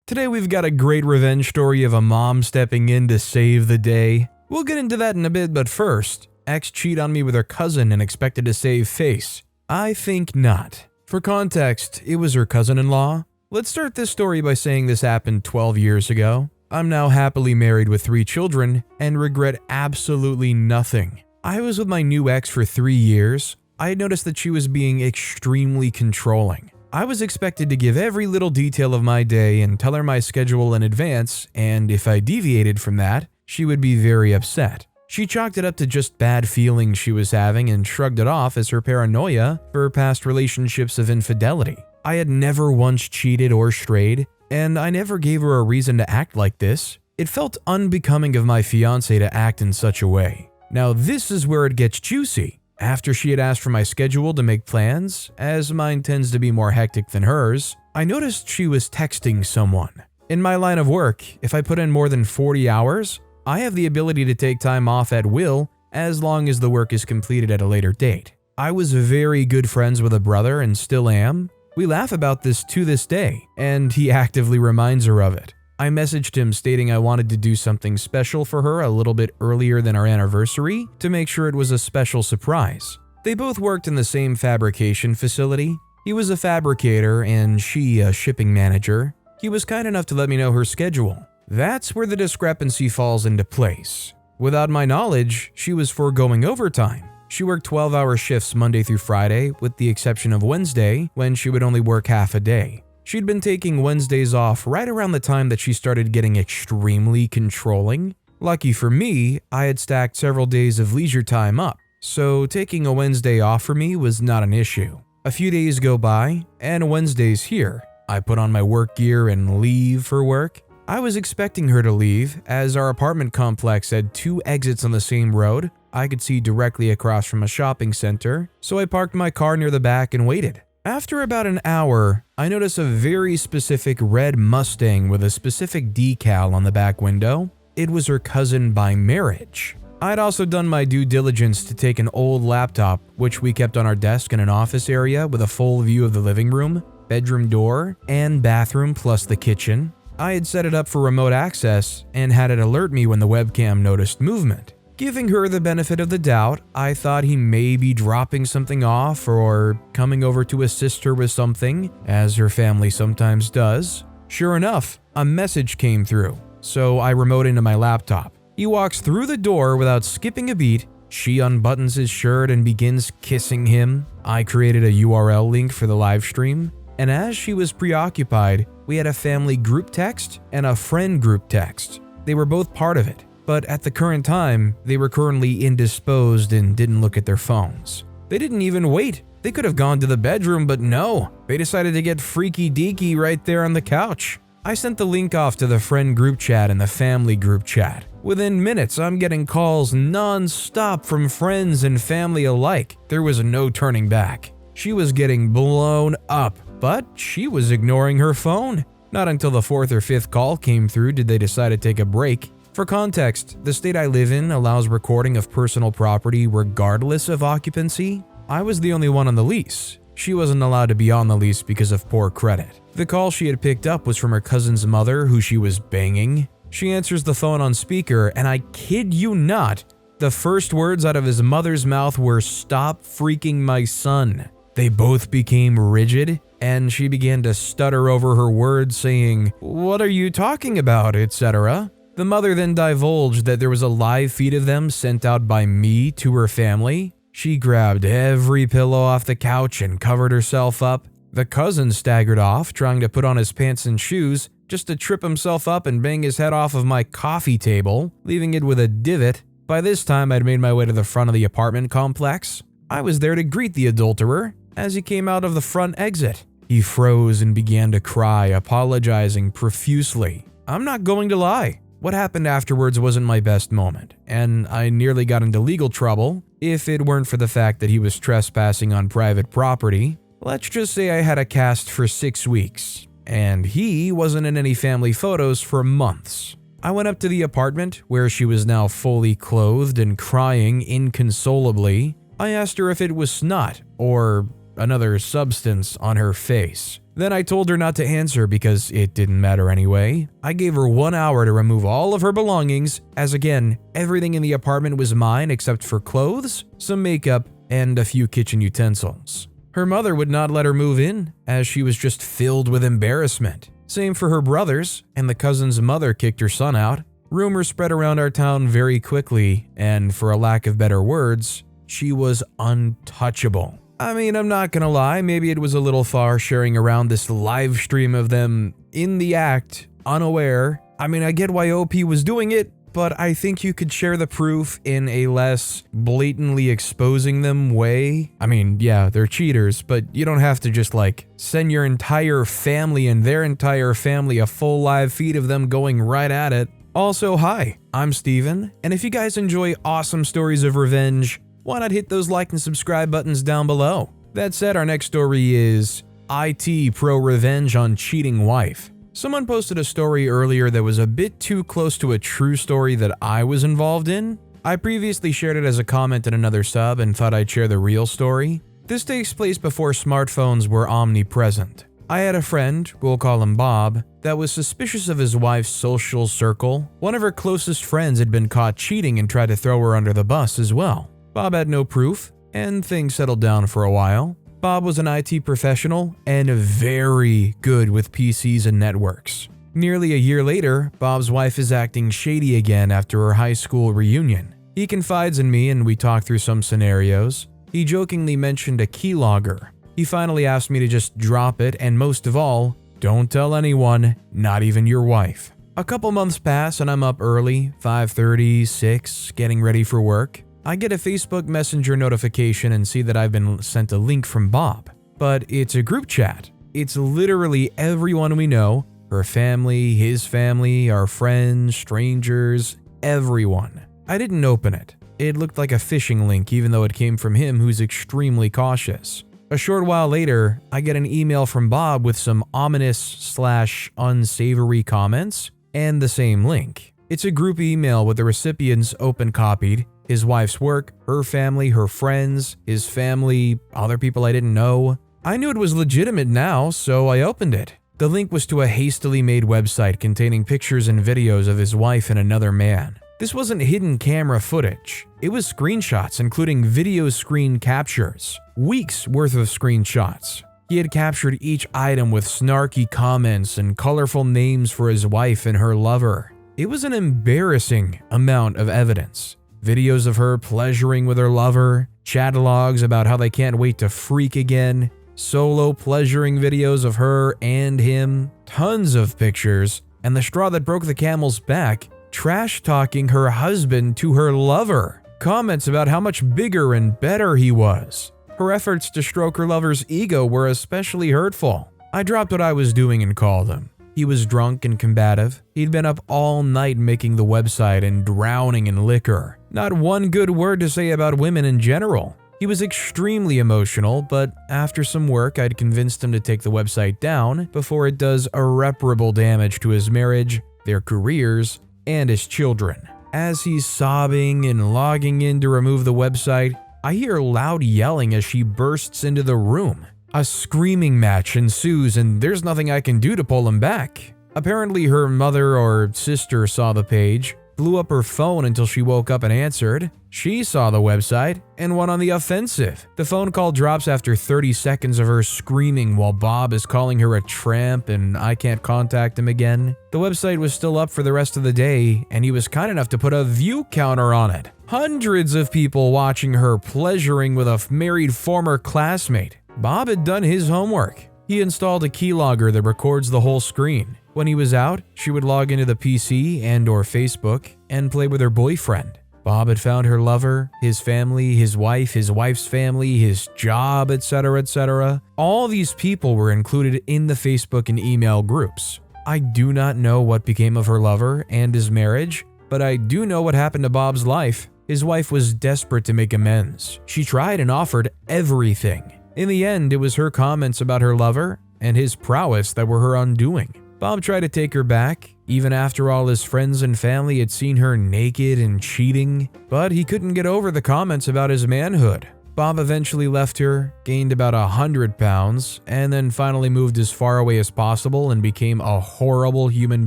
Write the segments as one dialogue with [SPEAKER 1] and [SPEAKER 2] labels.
[SPEAKER 1] Today we've got a great revenge story of a mom stepping in to save the day. We'll get into that in a bit, but first, ex cheat on me with her cousin and expected to save face. I think not. For context, it was her cousin-in-law. Let's start this story by saying this happened 12 years ago. I'm now happily married with 3 children and regret absolutely nothing. I was with my new ex for 3 years. I had noticed that she was being extremely controlling. I was expected to give every little detail of my day and tell her my schedule in advance, and if I deviated from that, she would be very upset. She chalked it up to just bad feelings she was having and shrugged it off as her paranoia for past relationships of infidelity. I had never once cheated or strayed, and I never gave her a reason to act like this. It felt unbecoming of my fiancée to act in such a way. Now this is where it gets juicy. After she had asked for my schedule to make plans, as mine tends to be more hectic than hers, I noticed she was texting someone. In my line of work, if I put in more than 40 hours, I have the ability to take time off at will as long as the work is completed at a later date. I was very good friends with a brother and still am. We laugh about this to this day, and he actively reminds her of it. I messaged him stating I wanted to do something special for her a little bit earlier than our anniversary to make sure it was a special surprise. They both worked in the same fabrication facility. He was a fabricator and she a shipping manager. He was kind enough to let me know her schedule. That's where the discrepancy falls into place. Without my knowledge, she was foregoing overtime. She worked 12-hour shifts Monday through Friday, with the exception of Wednesday, when she would only work half a day. She'd been taking Wednesdays off right around the time that she started getting extremely controlling. Lucky for me, I had stacked several days of leisure time up, so taking a Wednesday off for me was not an issue. A few days go by, and Wednesday's here. I put on my work gear and leave for work. I was expecting her to leave, as our apartment complex had 2 exits on the same road. I could see directly across from a shopping center, so I parked my car near the back and waited. After about an hour, I noticed a very specific red Mustang with a specific decal on the back window. It was her cousin by marriage. I'd also done my due diligence to take an old laptop, which we kept on our desk in an office area with a full view of the living room, bedroom door, and bathroom plus the kitchen. I had set it up for remote access and had it alert me when the webcam noticed movement. Giving her the benefit of the doubt, I thought he may be dropping something off or coming over to assist her with something, as her family sometimes does. Sure enough, a message came through, so I remote into my laptop. He walks through the door without skipping a beat. She unbuttons his shirt and begins kissing him. I created a URL link for the live stream, and as she was preoccupied, we had a family group text and a friend group text. They were both part of it. But at the current time, they were currently indisposed and didn't look at their phones. They didn't even wait. They could have gone to the bedroom, but no. They decided to get freaky deaky right there on the couch. I sent the link off to the friend group chat and the family group chat. Within minutes, I'm getting calls non-stop from friends and family alike. There was no turning back. She was getting blown up, but she was ignoring her phone. Not until the 4th or 5th call came through did they decide to take a break. For context, the state I live in allows recording of personal property regardless of occupancy. I was the only one on the lease. She wasn't allowed to be on the lease because of poor credit. The call she had picked up was from her cousin's mother, who she was banging. She answers the phone on speaker, and I kid you not, the first words out of his mother's mouth were, "Stop freaking my son." They both became rigid, and she began to stutter over her words saying, "What are you talking about?" etc. The mother then divulged that there was a live feed of them sent out by me to her family. She grabbed every pillow off the couch and covered herself up. The cousin staggered off, trying to put on his pants and shoes, just to trip himself up and bang his head off of my coffee table, leaving it with a divot. By this time, I'd made my way to the front of the apartment complex. I was there to greet the adulterer as he came out of the front exit. He froze and began to cry, apologizing profusely. I'm not going to lie. What happened afterwards wasn't my best moment, and I nearly got into legal trouble if it weren't for the fact that he was trespassing on private property. Let's just say I had a cast for 6 weeks, and he wasn't in any family photos for months. I went up to the apartment, where she was now fully clothed and crying inconsolably. I asked her if it was snot, or another substance on her face. Then I told her not to answer because it didn't matter anyway. I gave her 1 hour to remove all of her belongings, as again, everything in the apartment was mine except for clothes, some makeup, and a few kitchen utensils. Her mother would not let her move in, as she was just filled with embarrassment. Same for her brothers, and the cousin's mother kicked her son out. Rumors spread around our town very quickly, and for a lack of better words, she was untouchable. I mean, I'm not gonna lie, maybe it was a little far sharing around this live stream of them in the act, unaware. I mean, I get why OP was doing it, but I think you could share the proof in a less blatantly exposing them way. I mean, yeah, they're cheaters, but you don't have to just send your entire family and their entire family a full live feed of them going right at it. Also, hi, I'm Steven, and if you guys enjoy awesome stories of revenge, why not hit those like and subscribe buttons down below? That said, our next story is ProRevenge on cheating wife. Someone posted a story earlier that was a bit too close to a true story that I was involved in. I previously shared it as a comment in another sub and thought I'd share the real story. This takes place before smartphones were omnipresent. I had a friend, we'll call him Bob, that was suspicious of his wife's social circle. One of her closest friends had been caught cheating and tried to throw her under the bus as well. Bob had no proof, and things settled down for a while. Bob was an IT professional and very good with PCs and networks. Nearly a year later, Bob's wife is acting shady again after her high school reunion. He confides in me and we talk through some scenarios. He jokingly mentioned a keylogger. He finally asked me to just drop it, and most of all, don't tell anyone, not even your wife. A couple months pass and I'm up early, 5:30, 6, getting ready for work. I get a Facebook Messenger notification and see that I've been sent a link from Bob. But it's a group chat. It's literally everyone we know, her family, his family, our friends, strangers, everyone. I didn't open it. It looked like a phishing link even though it came from him, who's extremely cautious. A short while later, I get an email from Bob with some ominous/unsavory comments and the same link. It's a group email with the recipients open copied, his wife's work, her family, her friends, his family, other people I didn't know. I knew it was legitimate now, so I opened it. The link was to a hastily made website containing pictures and videos of his wife and another man. This wasn't hidden camera footage. It was screenshots, including video screen captures. Weeks worth of screenshots. He had captured each item with snarky comments and colorful names for his wife and her lover. It was an embarrassing amount of evidence. Videos of her pleasuring with her lover, chatalogs about how they can't wait to freak again, solo pleasuring videos of her and him, tons of pictures, and the straw that broke the camel's back, trash-talking her husband to her lover, comments about how much bigger and better he was. Her efforts to stroke her lover's ego were especially hurtful. I dropped what I was doing and called him. He was drunk and combative. He'd been up all night making the website and drowning in liquor. Not one good word to say about women in general. He was extremely emotional, but after some work, I'd convinced him to take the website down before it does irreparable damage to his marriage, their careers, and his children. As he's sobbing and logging in to remove the website, I hear loud yelling as she bursts into the room. A screaming match ensues and there's nothing I can do to pull him back. Apparently her mother or sister saw the page, blew up her phone until she woke up and answered. She saw the website and went on the offensive. The phone call drops after 30 seconds of her screaming while Bob is calling her a tramp and I can't contact him again. The website was still up for the rest of the day and he was kind enough to put a view counter on it. Hundreds of people watching her pleasuring with a married former classmate. Bob had done his homework. He installed a keylogger that records the whole screen. When he was out, she would log into the PC and/or Facebook and play with her boyfriend. Bob had found her lover, his family, his wife's family, his job, etc., etc. All these people were included in the Facebook and email groups. I do not know what became of her lover and his marriage, but I do know what happened to Bob's life. His wife was desperate to make amends. She tried and offered everything. In the end, it was her comments about her lover and his prowess that were her undoing. Bob tried to take her back, even after all his friends and family had seen her naked and cheating, but he couldn't get over the comments about his manhood. Bob eventually left her, gained about 100 pounds, and then finally moved as far away as possible and became a horrible human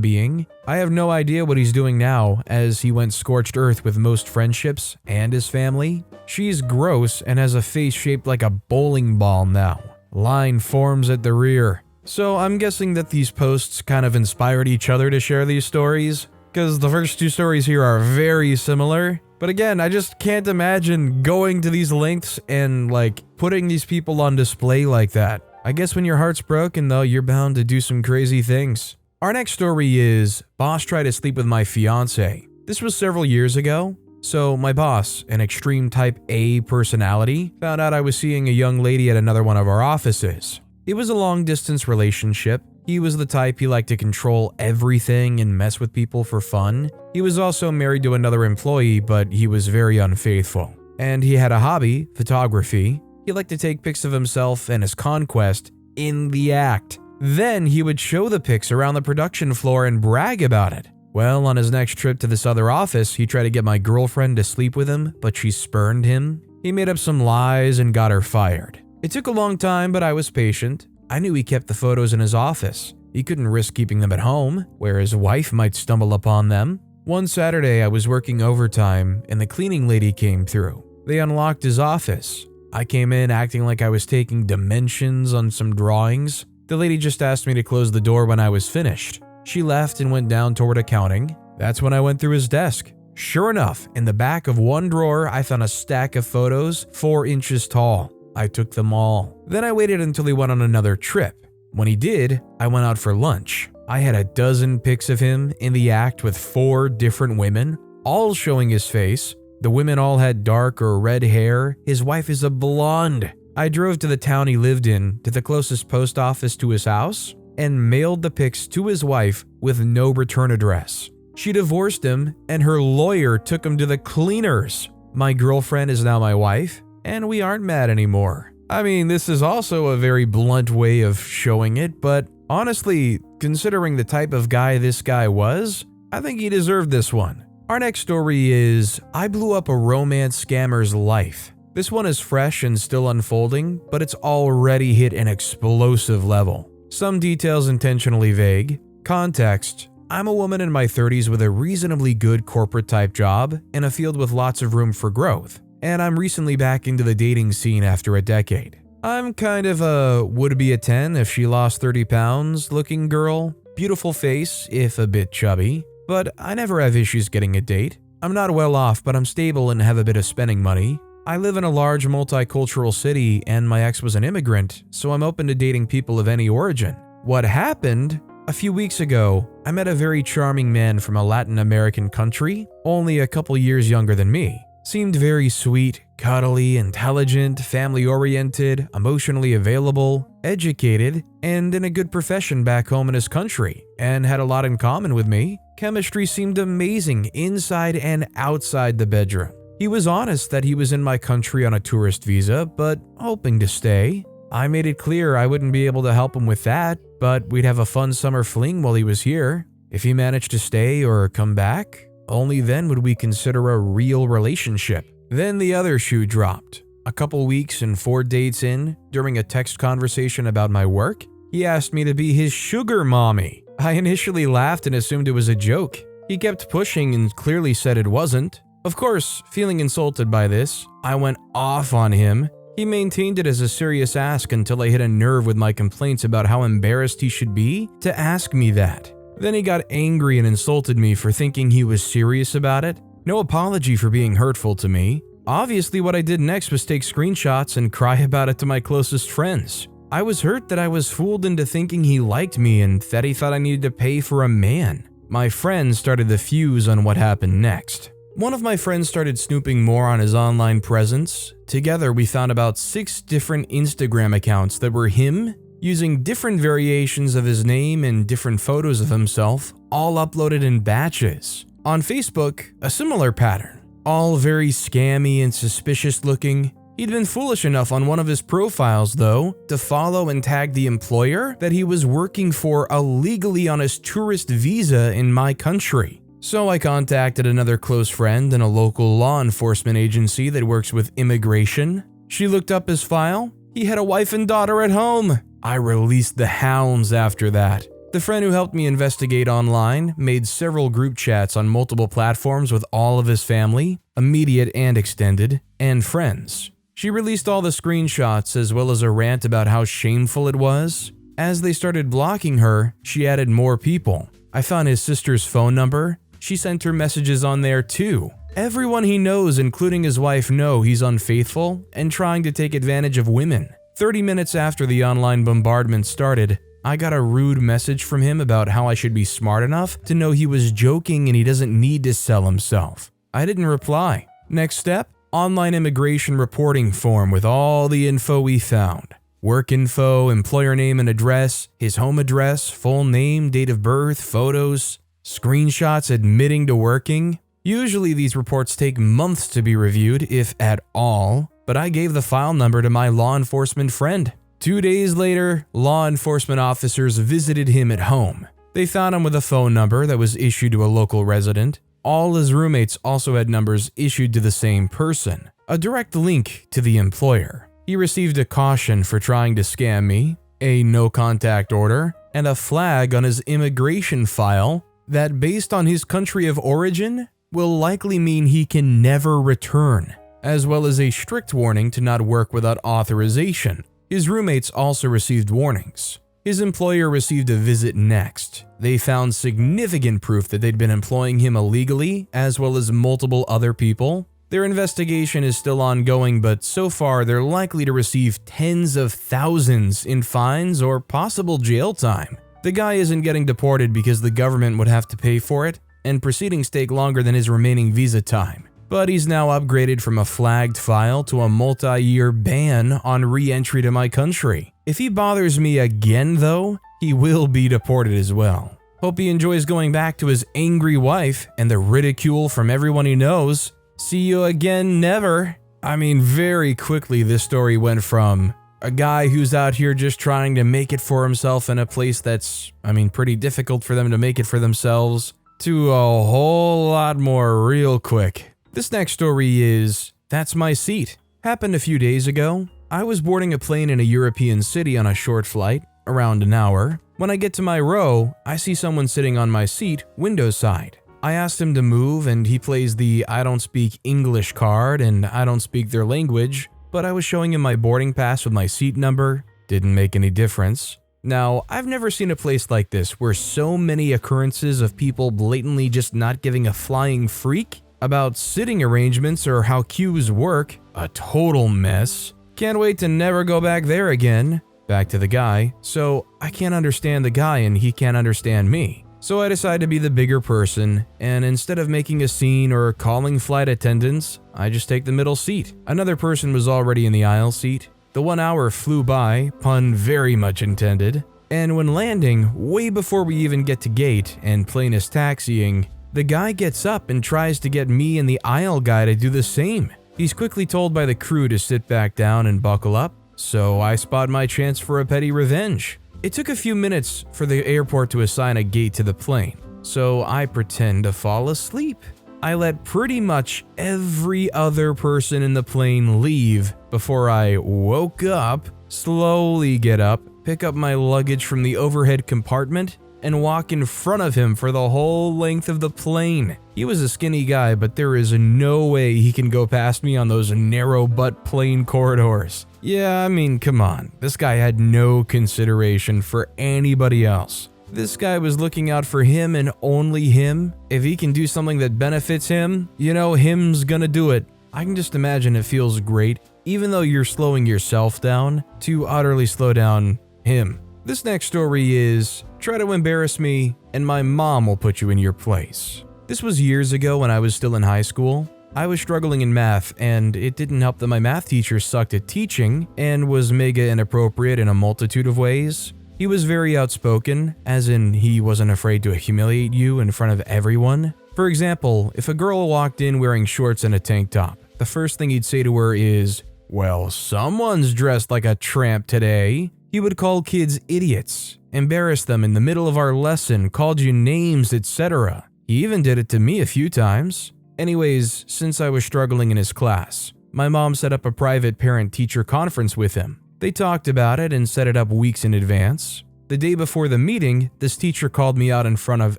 [SPEAKER 1] being. I have no idea what he's doing now, as he went scorched earth with most friendships and his family. She's gross and has a face shaped like a bowling ball now. Line forms at the rear. So I'm guessing that these posts kind of inspired each other to share these stories, because the first two stories here are very similar. But again, I just can't imagine going to these lengths and putting these people on display like that. I guess when your heart's broken though, you're bound to do some crazy things. Our next story is, boss tried to sleep with my fiancée. This was several years ago. So my boss, an extreme type A personality, found out I was seeing a young lady at another one of our offices. It was a long distance relationship. He was the type he liked to control everything and mess with people for fun. He was also married to another employee, but he was very unfaithful. And he had a hobby, photography. He liked to take pics of himself and his conquest in the act. Then he would show the pics around the production floor and brag about it. Well, on his next trip to this other office, he tried to get my girlfriend to sleep with him, but she spurned him. He made up some lies and got her fired. It took a long time, but I was patient. I knew he kept the photos in his office. He couldn't risk keeping them at home, where his wife might stumble upon them. One Saturday, I was working overtime, and the cleaning lady came through. They unlocked his office. I came in acting like I was taking dimensions on some drawings. The lady just asked me to close the door when I was finished. She left and went down toward accounting. That's when I went through his desk. Sure enough, in the back of one drawer, I found a stack of photos 4 inches tall. I took them all. Then I waited until he went on another trip. When he did, I went out for lunch. I had a dozen pics of him in the act with 4 different women, all showing his face. The women all had dark or red hair. His wife is a blonde. I drove to the town he lived in, to the closest post office to his house, and mailed the pics to his wife with no return address. She divorced him, and her lawyer took him to the cleaners. My girlfriend is now my wife, and we aren't mad anymore. I mean, this is also a very blunt way of showing it, but honestly, considering the type of guy this guy was, I think he deserved this one. Our next story is, I blew up a romance scammer's life. This one is fresh and still unfolding, but it's already hit an explosive level. Some details intentionally vague. Context: I'm a woman in my 30s with a reasonably good corporate type job in a field with lots of room for growth, and I'm recently back into the dating scene after a decade. I'm kind of a would-be a 10 if she lost 30 pounds looking girl, beautiful face if a bit chubby, but I never have issues getting a date. I'm not well off, but I'm stable and have a bit of spending money. I live in a large multicultural city and my ex was an immigrant, so I'm open to dating people of any origin. What happened? A few weeks ago, I met a very charming man from a Latin American country, only a couple years younger than me. Seemed very sweet, cuddly, intelligent, family-oriented, emotionally available, educated, and in a good profession back home in his country, and had a lot in common with me. Chemistry seemed amazing inside and outside the bedroom. He was honest that he was in my country on a tourist visa, but hoping to stay. I made it clear I wouldn't be able to help him with that, but we'd have a fun summer fling while he was here. If he managed to stay or come back, only then would we consider a real relationship. Then the other shoe dropped. A couple weeks and 4 dates in, during a text conversation about my work, he asked me to be his sugar mommy. I initially laughed and assumed it was a joke. He kept pushing and clearly said it wasn't. Of course, feeling insulted by this, I went off on him. He maintained it as a serious ask until I hit a nerve with my complaints about how embarrassed he should be to ask me that. Then he got angry and insulted me for thinking he was serious about it. No apology for being hurtful to me. Obviously, what I did next was take screenshots and cry about it to my closest friends. I was hurt that I was fooled into thinking he liked me and that he thought I needed to pay for a man. My friends started the fuse on what happened next. One of my friends started snooping more on his online presence. Together, we found about 6 different Instagram accounts that were him, using different variations of his name and different photos of himself, all uploaded in batches. On Facebook, a similar pattern, all very scammy and suspicious looking. He'd been foolish enough on one of his profiles, though, to follow and tag the employer that he was working for illegally on his tourist visa in my country. So I contacted another close friend in a local law enforcement agency that works with immigration. She looked up his file. He had a wife and daughter at home. I released the hounds after that. The friend who helped me investigate online made several group chats on multiple platforms with all of his family, immediate and extended, and friends. She released all the screenshots as well as a rant about how shameful it was. As they started blocking her, she added more people. I found his sister's phone number. She sent her messages on there too. Everyone he knows, including his wife, know he's unfaithful and trying to take advantage of women. 30 minutes after the online bombardment started, I got a rude message from him about how I should be smart enough to know he was joking and he doesn't need to sell himself. I didn't reply. Next step, online immigration reporting form with all the info we found. Work info, employer name and address, his home address, full name, date of birth, photos, screenshots admitting to working. Usually these reports take months to be reviewed, if at all, but I gave the file number to my law enforcement friend. 2 days later, law enforcement officers visited him at home. They found him with a phone number that was issued to a local resident. All his roommates also had numbers issued to the same person, a direct link to the employer. He received a caution for trying to scam me, a no-contact order, and a flag on his immigration file that, based on his country of origin, will likely mean he can never return, as well as a strict warning to not work without authorization. His roommates also received warnings. His employer received a visit next. They found significant proof that they'd been employing him illegally, as well as multiple other people. Their investigation is still ongoing, but so far they're likely to receive tens of thousands in fines or possible jail time. The guy isn't getting deported because the government would have to pay for it, and proceedings take longer than his remaining visa time. But he's now upgraded from a flagged file to a multi-year ban on re-entry to my country. If he bothers me again though, he will be deported as well. Hope he enjoys going back to his angry wife and the ridicule from everyone he knows. See you again, never. I mean, very quickly this story went from a guy who's out here just trying to make it for himself in a place that's, pretty difficult for them to make it for themselves, to a whole lot more real quick. This next story is, That's My Seat. Happened a few days ago. I was boarding a plane in a European city on a short flight, around an hour. When I get to my row, I see someone sitting on my seat, window side. I asked him to move and he plays the I don't speak English card and I don't speak their language, but I was showing him my boarding pass with my seat number. Didn't make any difference. Now, I've never seen a place like this where so many occurrences of people blatantly just not giving a flying freak about sitting arrangements or how queues work. A total mess. Can't wait to never go back there again. Back to the guy. So I can't understand the guy and he can't understand me. So I decide to be the bigger person, and instead of making a scene or calling flight attendants, I just take the middle seat. Another person was already in the aisle seat. The 1 hour flew by, pun very much intended, and when landing, way before we even get to gate and plane is taxiing, the guy gets up and tries to get me and the aisle guy to do the same. He's quickly told by the crew to sit back down and buckle up, so I spot my chance for a petty revenge. It took a few minutes for the airport to assign a gate to the plane, so I pretend to fall asleep. I let pretty much every other person in the plane leave before I woke up, slowly get up, pick up my luggage from the overhead compartment, and walk in front of him for the whole length of the plane. He was a skinny guy, but there is no way he can go past me on those narrow butt plane corridors. Yeah, come on. This guy had no consideration for anybody else. This guy was looking out for him and only him. If he can do something that benefits him, him's gonna do it. I can just imagine it feels great, even though you're slowing yourself down, to utterly slow down him. This next story is, Try to embarrass me, and my mom will put you in your place. This was years ago when I was still in high school. I was struggling in math, and it didn't help that my math teacher sucked at teaching and was mega inappropriate in a multitude of ways. He was very outspoken, as in he wasn't afraid to humiliate you in front of everyone. For example, if a girl walked in wearing shorts and a tank top, the first thing he'd say to her is, "Well, someone's dressed like a tramp today." He would call kids idiots, embarrass them in the middle of our lesson, called you names, etc. He even did it to me a few times. Anyways, since I was struggling in his class, My mom set up a private parent-teacher conference with him. They talked about it and set it up weeks in advance. The day before the meeting, this teacher called me out in front of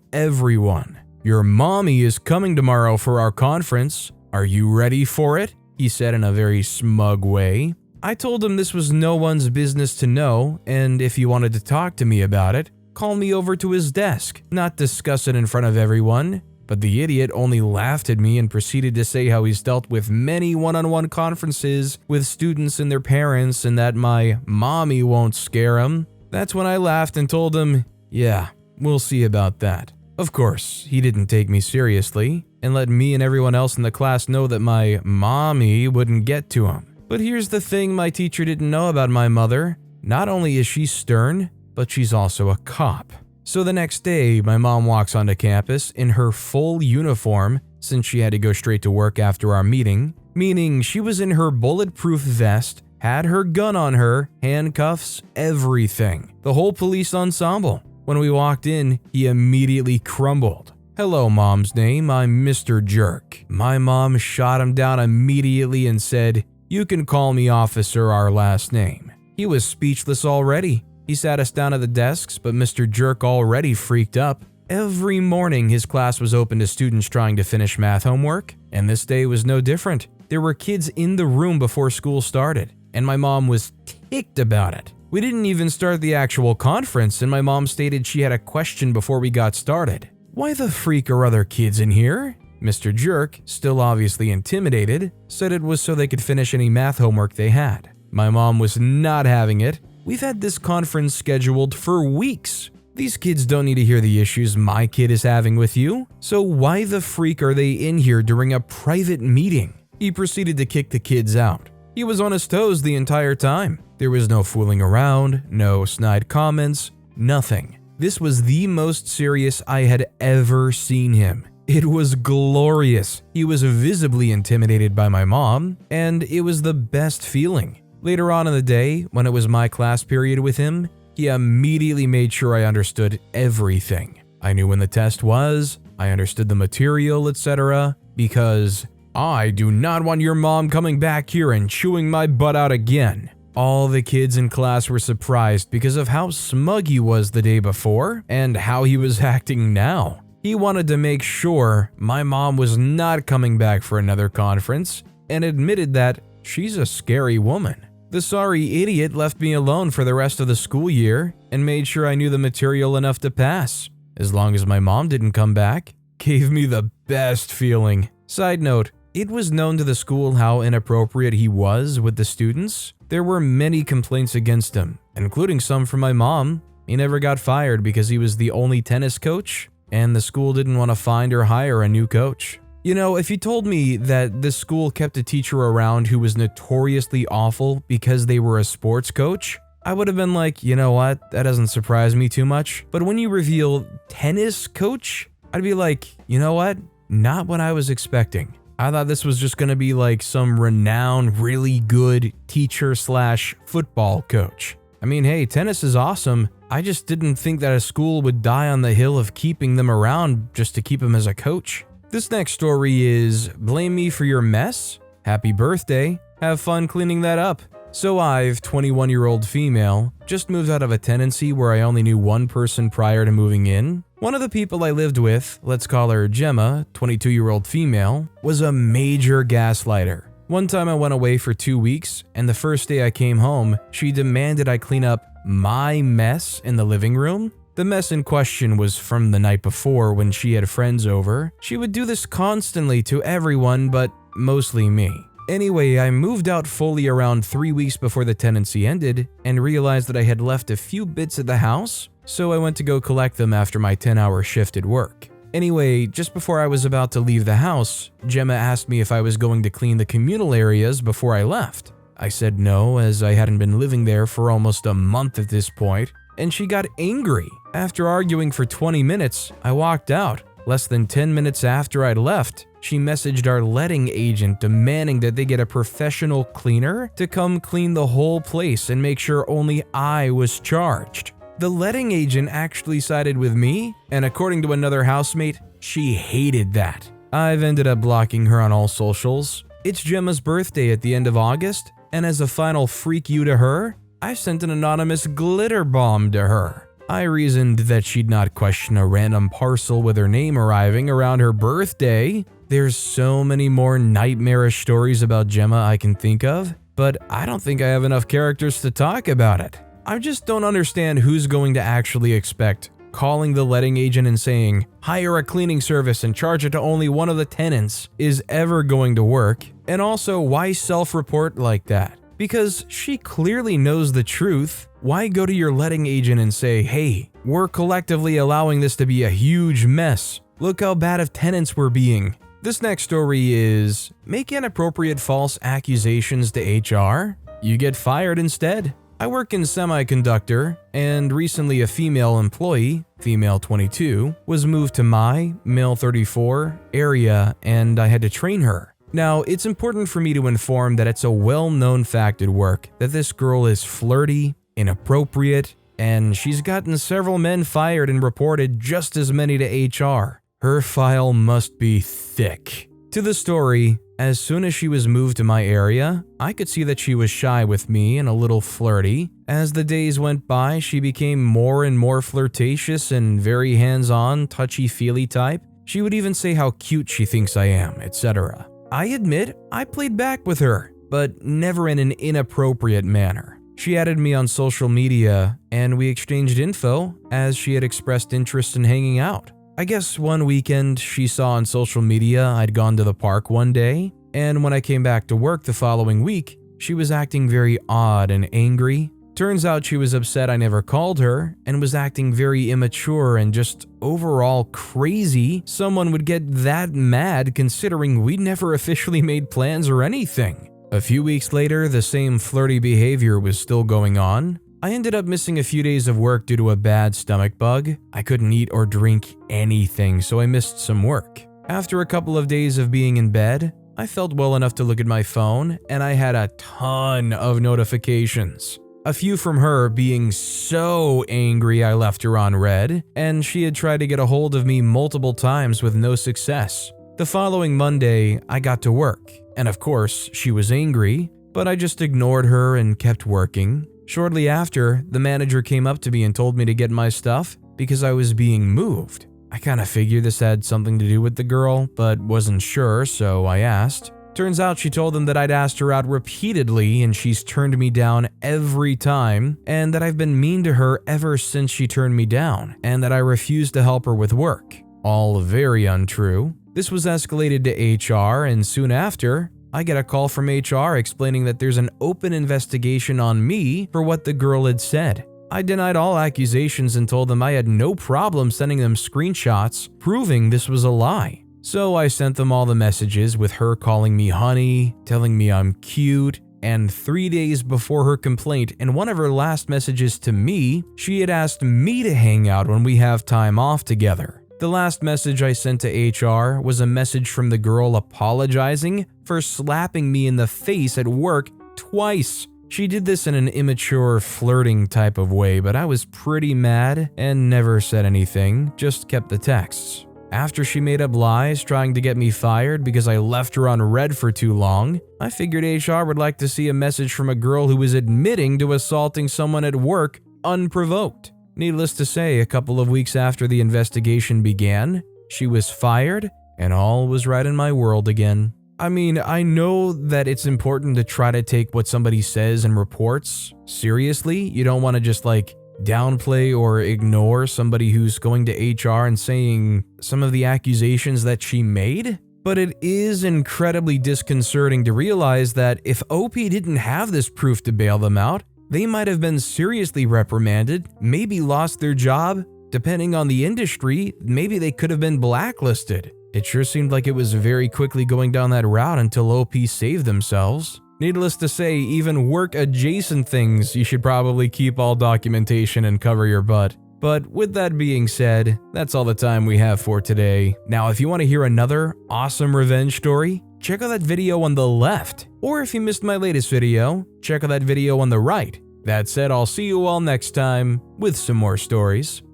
[SPEAKER 1] everyone. "Your mommy is coming tomorrow for our conference. Are you ready for it?" he said in a very smug way. I told him this was no one's business to know, and if he wanted to talk to me about it, call me over to his desk, not discuss it in front of everyone. But the idiot only laughed at me and proceeded to say how he's dealt with many one-on-one conferences with students and their parents and that my mommy won't scare him. That's when I laughed and told him, "Yeah, we'll see about that." Of course, he didn't take me seriously and let me and everyone else in the class know that my mommy wouldn't get to him. But here's the thing my teacher didn't know about my mother. Not only is she stern, but she's also a cop. So the next day, my mom walks onto campus in her full uniform since she had to go straight to work after our meeting, meaning she was in her bulletproof vest, had her gun on her, handcuffs, everything. The whole police ensemble. When we walked in, he immediately crumbled. "Hello, Mom's name, I'm Mr. Jerk." My mom shot him down immediately and said, "You can call me Officer, our last name." He was speechless already. He sat us down at the desks, but Mr. Jerk already freaked up. Every morning his class was open to students trying to finish math homework, and this day was no different. There were kids in the room before school started, and my mom was ticked about it. We didn't even start the actual conference, and my mom stated she had a question before we got started. "Why the freak are other kids in here?" Mr. Jerk, still obviously intimidated, said it was so they could finish any math homework they had. My mom was not having it. "We've had this conference scheduled for weeks. These kids don't need to hear the issues my kid is having with you, so why the freak are they in here during a private meeting?" He proceeded to kick the kids out. He was on his toes the entire time. There was no fooling around, no snide comments, nothing. This was the most serious I had ever seen him. It was glorious. He was visibly intimidated by my mom, and it was the best feeling. Later on in the day, when it was my class period with him, he immediately made sure I understood everything. I knew when the test was, I understood the material, etc. Because I do not want your mom coming back here and chewing my butt out again. All the kids in class were surprised because of how smug he was the day before and how he was acting now. He wanted to make sure my mom was not coming back for another conference and admitted that she's a scary woman. The sorry idiot left me alone for the rest of the school year and made sure I knew the material enough to pass, as long as my mom didn't come back. Gave me the best feeling. Side note, it was known to the school how inappropriate he was with the students. There were many complaints against him, including some from my mom. He never got fired because he was the only tennis coach, and the school didn't want to find or hire a new coach. You know, if you told me that this school kept a teacher around who was notoriously awful because they were a sports coach, I would have been like, you know what, that doesn't surprise me too much. But when you reveal tennis coach, I'd be like, you know what, not what I was expecting. I thought this was just gonna be like some renowned, really good teacher/football coach. I mean, hey, tennis is awesome. I just didn't think that a school would die on the hill of keeping them around just to keep him as a coach. This next story is, blame me for your mess? Happy birthday. Have fun cleaning that up. So I've, 21-year-old female, just moved out of a tenancy where I only knew one person prior to moving in. One of the people I lived with, let's call her Gemma, 22-year-old female, was a major gaslighter. One time I went away for 2 weeks, and the first day I came home, she demanded I clean up my mess in the living room. The mess in question was from the night before when she had friends over. She would do this constantly to everyone, but mostly me. Anyway, I moved out fully around 3 weeks before the tenancy ended and realized that I had left a few bits at the house, so I went to go collect them after my 10-hour shift at work. Anyway, just before I was about to leave the house, Gemma asked me if I was going to clean the communal areas before I left. I said no, as I hadn't been living there for almost a month at this point, and she got angry. After arguing for 20 minutes, I walked out. Less than 10 minutes after I'd left, she messaged our letting agent demanding that they get a professional cleaner to come clean the whole place and make sure only I was charged. The letting agent actually sided with me, and according to another housemate, she hated that. I've ended up blocking her on all socials. It's Gemma's birthday at the end of August, and as a final freak you to her, I sent an anonymous glitter bomb to her. I reasoned that she'd not question a random parcel with her name arriving around her birthday. There's so many more nightmarish stories about Gemma I can think of, but I don't think I have enough characters to talk about it. I just don't understand who's going to actually expect calling the letting agent and saying, hire a cleaning service and charge it to only one of the tenants is ever going to work, and also why self-report like that? Because she clearly knows the truth. Why go to your letting agent and say, hey, we're collectively allowing this to be a huge mess. Look how bad of tenants we're being. This next story is, make inappropriate false accusations to HR, you get fired instead. I work in semiconductor, and recently a female employee, female 22, was moved to my, male 34, area, and I had to train her. Now, it's important for me to inform that it's a well-known fact at work that this girl is flirty, inappropriate, and she's gotten several men fired and reported just as many to HR. Her file must be thick. To the story, as soon as she was moved to my area, I could see that she was shy with me and a little flirty. As the days went by, she became more and more flirtatious and very hands-on, touchy-feely type. She would even say how cute she thinks I am, etc. I admit, I played back with her, but never in an inappropriate manner. She added me on social media, and we exchanged info as she had expressed interest in hanging out. I guess one weekend she saw on social media I'd gone to the park one day, and when I came back to work the following week, she was acting very odd and angry. Turns out she was upset I never called her and was acting very immature and just overall crazy. Someone would get that mad considering we'd never officially made plans or anything. A few weeks later, the same flirty behavior was still going on. I ended up missing a few days of work due to a bad stomach bug. I couldn't eat or drink anything, so I missed some work. After a couple of days of being in bed, I felt well enough to look at my phone, and I had a ton of notifications. A few from her being so angry I left her on red, and she had tried to get a hold of me multiple times with no success. The following Monday, I got to work, and of course, she was angry, but I just ignored her and kept working. Shortly after, the manager came up to me and told me to get my stuff because I was being moved. I kinda figured this had something to do with the girl, but wasn't sure, so I asked. Turns out she told them that I'd asked her out repeatedly and she's turned me down every time, and that I've been mean to her ever since she turned me down, and that I refused to help her with work. All very untrue. This was escalated to HR, and soon after, I get a call from HR explaining that there's an open investigation on me for what the girl had said. I denied all accusations and told them I had no problem sending them screenshots proving this was a lie. So I sent them all the messages with her calling me honey, telling me I'm cute, and 3 days before her complaint, in one of her last messages to me, she had asked me to hang out when we have time off together. The last message I sent to HR was a message from the girl apologizing for slapping me in the face at work twice. She did this in an immature, flirting type of way, but I was pretty mad and never said anything, just kept the texts. After she made up lies trying to get me fired because I left her on red for too long, I figured HR would like to see a message from a girl who was admitting to assaulting someone at work unprovoked. Needless to say, a couple of weeks after the investigation began, she was fired and all was right in my world again. I mean, I know that it's important to try to take what somebody says and reports seriously. You don't want to just downplay or ignore somebody who's going to HR and saying some of the accusations that she made. But it is incredibly disconcerting to realize that if OP didn't have this proof to bail them out, they might have been seriously reprimanded, maybe lost their job. Depending on the industry, maybe they could have been blacklisted. It sure seemed like it was very quickly going down that route until OP saved themselves. Needless to say, even work-adjacent things, you should probably keep all documentation and cover your butt. But with that being said, that's all the time we have for today. Now, if you want to hear another awesome revenge story, check out that video on the left. Or if you missed my latest video, check out that video on the right. That said, I'll see you all next time with some more stories.